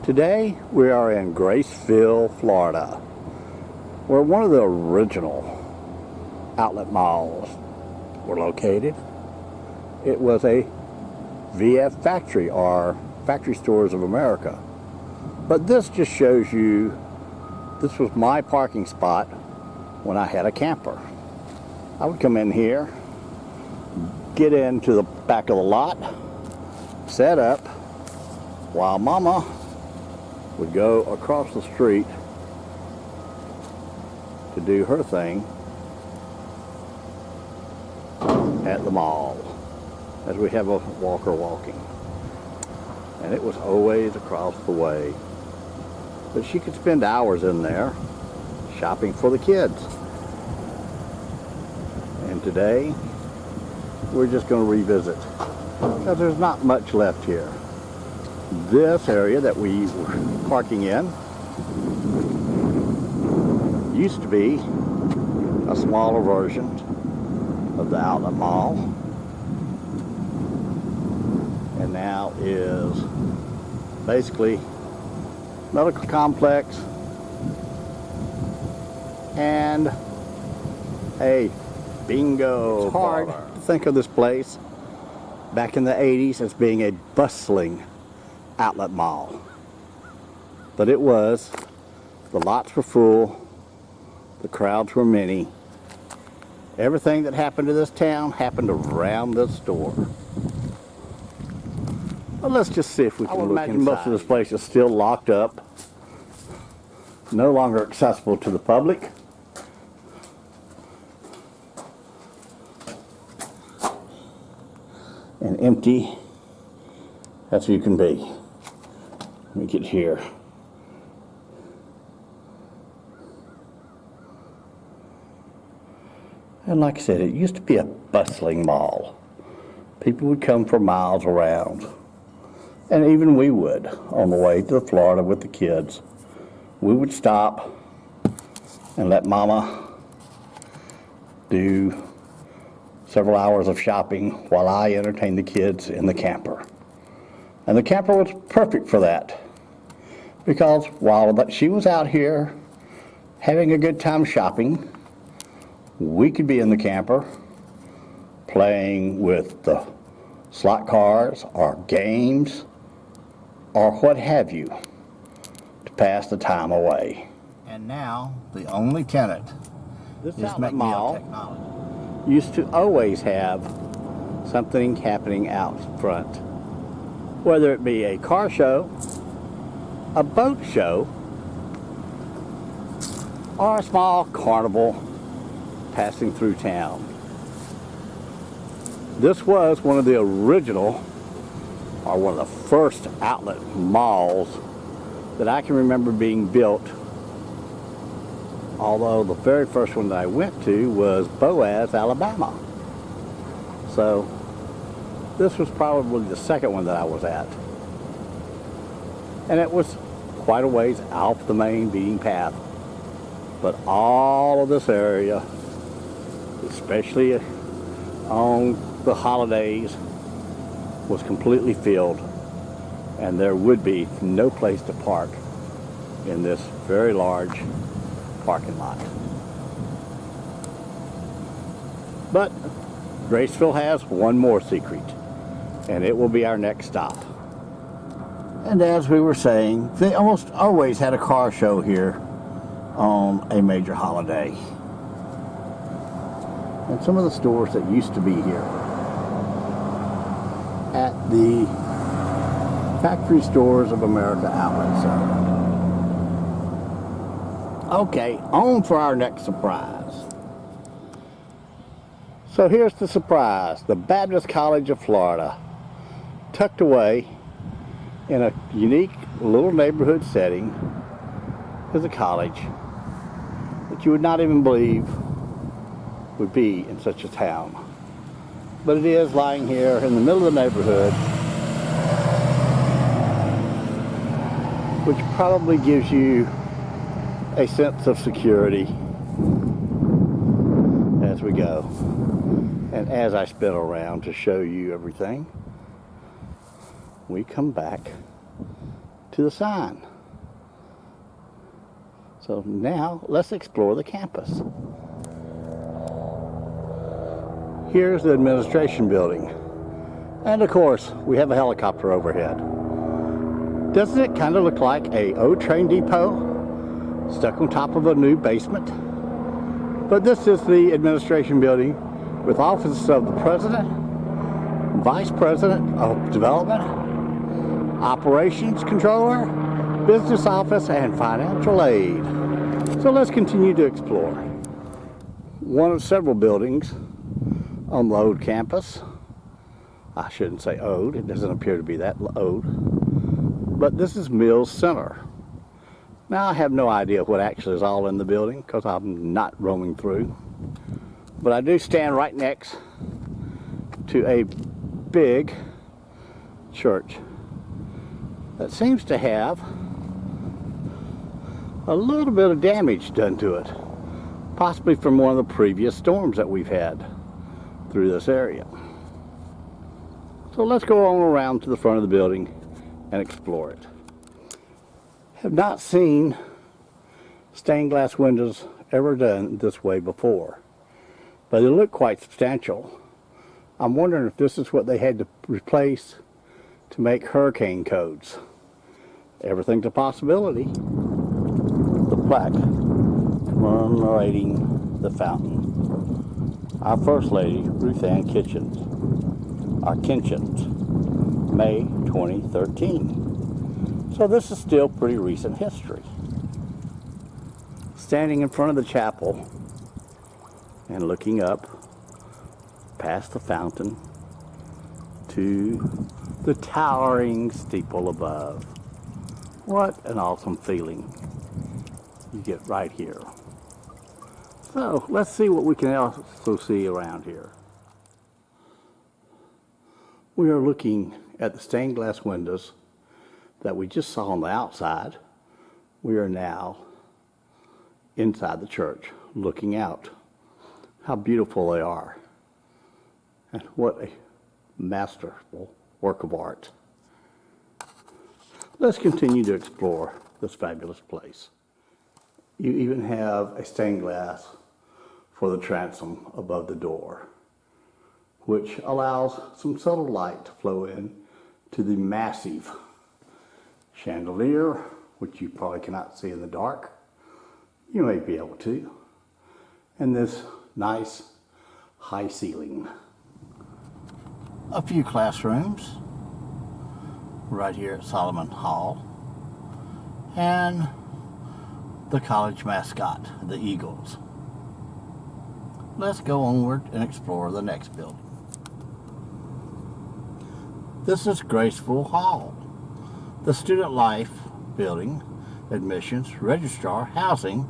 Today we are in Graceville, Florida, where one of the original outlet malls were located. It was a VF factory, or Factory Stores of America. But this just shows you, this was my parking spot when I had a camper. I would come in here, get into the back of the lot, set up, while Mama would go across the street to do her thing at the mall, as we have a walker walking. And it was always across the way. But she could spend hours in there shopping for the kids. And today, we're just going to revisit, because there's not much left here. This area that we were parking in used to be a smaller version of the outlet mall, and now is basically medical complex and a bingo. It's hard to think of this place back in the 80s as being a bustling outlet mall, but it was. The lots were full, the crowds were many. Everything that happened to this town happened around this store. Well, let's just see if we can look inside. Most of this place is still locked up, no longer accessible to the public. And empty as you can be. Let me get here. And like I said, it used to be a bustling mall. People would come for miles around. And even we would, on the way to Florida with the kids. We would stop and let Mama do several hours of shopping while I entertained the kids in the camper. And the camper was perfect for that, because while she was out here having a good time shopping, we could be in the camper playing with the slot cars or games or what have you to pass the time away. And now the only tenant, this outlet mall used to always have something happening out front, whether it be a car show, a boat show, or a small carnival passing through town. This was one of the original, or one of the first outlet malls that I can remember being built, although the very first one that I went to was Boaz, Alabama. So this was probably the second one that I was at. And it was quite a ways off the main beaten path. But all of this area, especially on the holidays, was completely filled. And there would be no place to park in this very large parking lot. But Graceville has one more secret, and it will be our next stop. And as we were saying, they almost always had a car show here on a major holiday. And some of the stores that used to be here at the Factory Stores of America outlet center. Okay, on for our next surprise. So here's the surprise. The Baptist College of Florida, tucked away in a unique little neighborhood setting, is a college that you would not even believe would be in such a town. But it is lying here in the middle of the neighborhood, which probably gives you a sense of security as we go. And as I spin around to show you everything, we come back to the sign. So now let's explore the campus. Here's the administration building. And of course, we have a helicopter overhead. Doesn't it kind of look like a old train depot stuck on top of a new basement? But this is the administration building with offices of the president, vice president of development, operations controller, business office, and financial aid. So let's continue to explore. One of several buildings on the old campus. I shouldn't say old, it doesn't appear to be that old. But this is Mills Center. Now I have no idea what actually is all in the building because I'm not roaming through. But I do stand right next to a big church that seems to have a little bit of damage done to it, possibly from one of the previous storms that we've had through this area. So let's go on around to the front of the building and explore it. Have not seen stained glass windows ever done this way before, but they look quite substantial. I'm wondering if this is what they had to replace to make hurricane codes. Everything's a possibility. The plaque commemorating the fountain. Our First Lady, Ruth Ann Kitchens, May 2013. So this is still pretty recent history. Standing in front of the chapel and looking up past the fountain to the towering steeple above. What an awesome feeling you get right here. So let's see what we can also see around here. We are looking at the stained glass windows that we just saw on the outside. We are now inside the church looking out. How beautiful they are. And what a masterful work of art. Let's continue to explore this fabulous place. You even have a stained glass for the transom above the door, which allows some subtle light to flow in to the massive chandelier, which you probably cannot see in the dark. You may be able to. And this nice high ceiling. A few classrooms right here at Solomon Hall, and the college mascot, the Eagles. Let's go onward and explore the next building. This is Graceville Hall, the student life building, admissions, registrar, housing,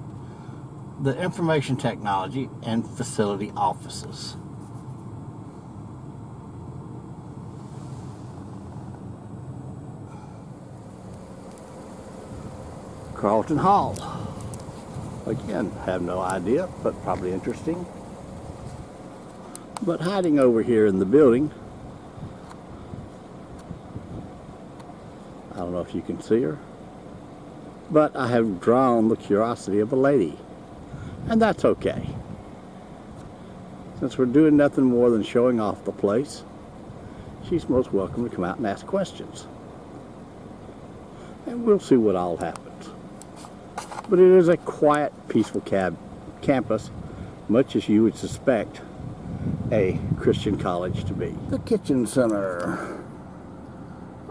the information technology, and facility offices. Carlton Hall. Again, have no idea, but probably interesting. But hiding over here in the building, I don't know if you can see her, but I have drawn the curiosity of a lady, and that's okay. Since we're doing nothing more than showing off the place, she's most welcome to come out and ask questions. And we'll see what all happens. But it is a quiet, peaceful campus, much as you would suspect a Christian college to be. The kitchen center.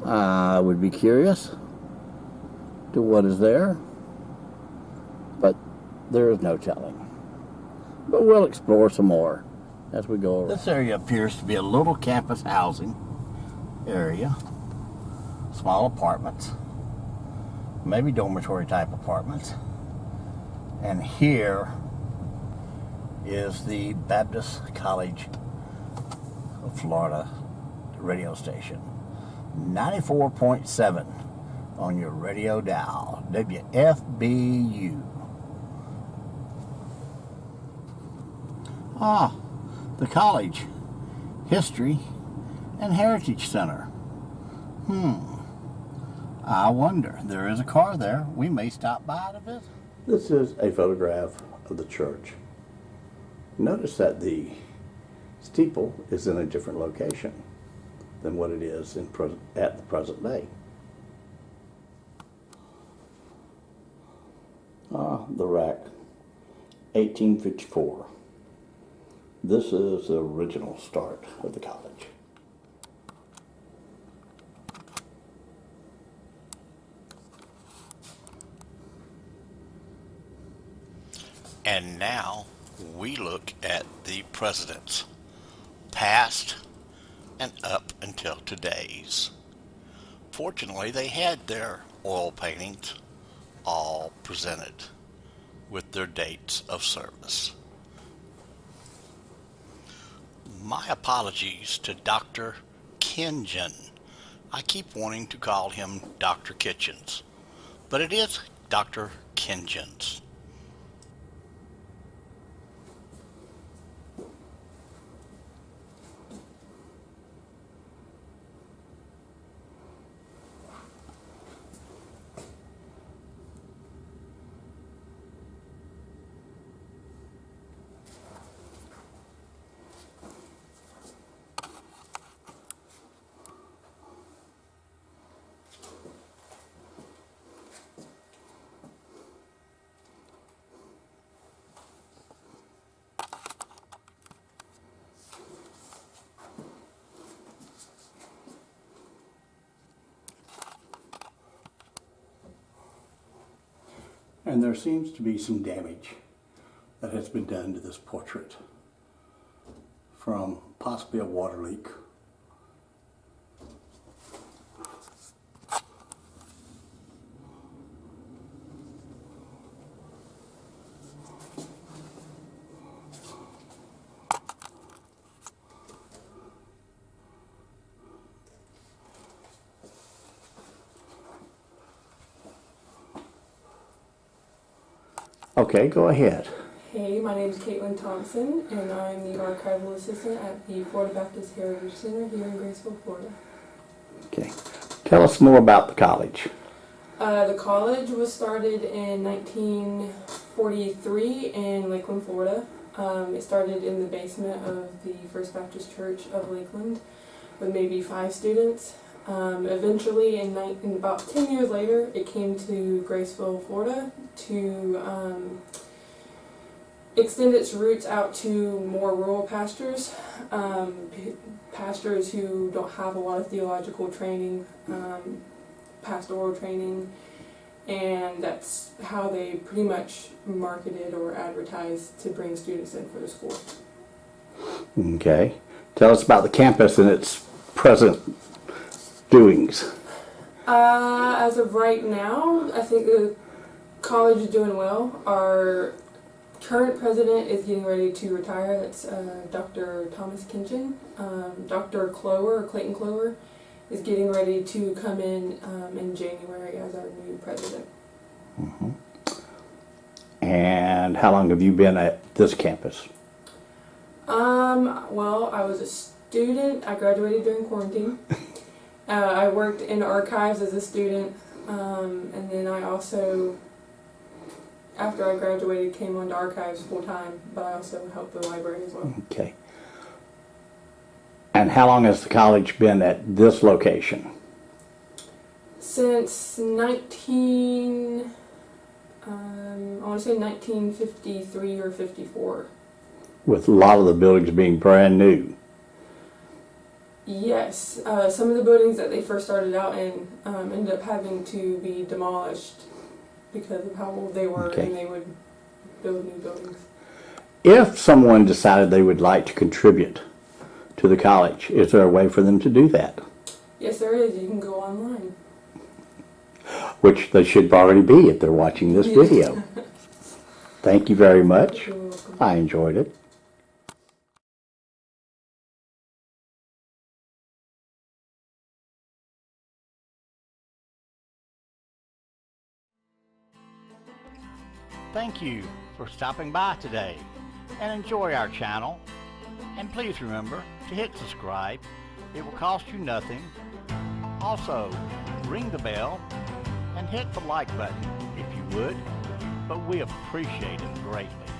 I would be curious to what is there, but there is no telling. But we'll explore some more as we go around. This area appears to be a little campus housing area. Small apartments, maybe dormitory type apartments. And here is the Baptist College of Florida radio station. 94.7 on your radio dial, WFBU. The College History and Heritage Center. I wonder, there is a car there. We may stop by to visit. This is a photograph of the church. Notice that the steeple is in a different location than what it is at the present day. The rack, 1854. This is the original start of the college. And now we look at the presidents, past and up until today's. Fortunately, they had their oil paintings all presented with their dates of service. My apologies to Dr. Kenjan. I keep wanting to call him Dr. Kitchens, but it is Dr. Kenjans. And there seems to be some damage that has been done to this portrait from possibly a water leak. Okay, go ahead. Hey, my name is Caitlin Thompson, and I'm the archival assistant at the Florida Baptist Heritage Center here in Graceville, Florida. Okay. Tell us more about the college. The college was started in 1943 in Lakeland, Florida. It started in the basement of the First Baptist Church of Lakeland with maybe 5 students. Eventually, in about 10 years later, it came to Graceville, Florida to extend its roots out to more rural pastors, pastors who don't have a lot of theological training, pastoral training, and that's how they pretty much marketed or advertised to bring students in for the school. Okay. Tell us about the campus and its present doings. As of right now, I think the college is doing well. Our current president is getting ready to retire. That's Dr. Thomas Kinchin. Dr. Clower, or Clayton Clower, is getting ready to come in January as our new president. Mm-hmm. And how long have you been at this campus? Well, I was a student. I graduated during quarantine. I worked in archives as a student, and then I also, after I graduated, came on to archives full-time, but I also helped the library as well. Okay. And how long has the college been at this location? Since I want to say 1953 or 54. With a lot of the buildings being brand new. Yes, some of the buildings that they first started out in ended up having to be demolished because of how old they were, and they would build new buildings. If someone decided they would like to contribute to the college, is there a way for them to do that? Yes, there is. You can go online. Which they should already be if they're watching this video. Thank you very much. You're welcome. I enjoyed it. Thank you for stopping by today and enjoy our channel. And please remember to hit subscribe. It will cost you nothing. Also, ring the bell and hit the like button if you would, but we appreciate it greatly.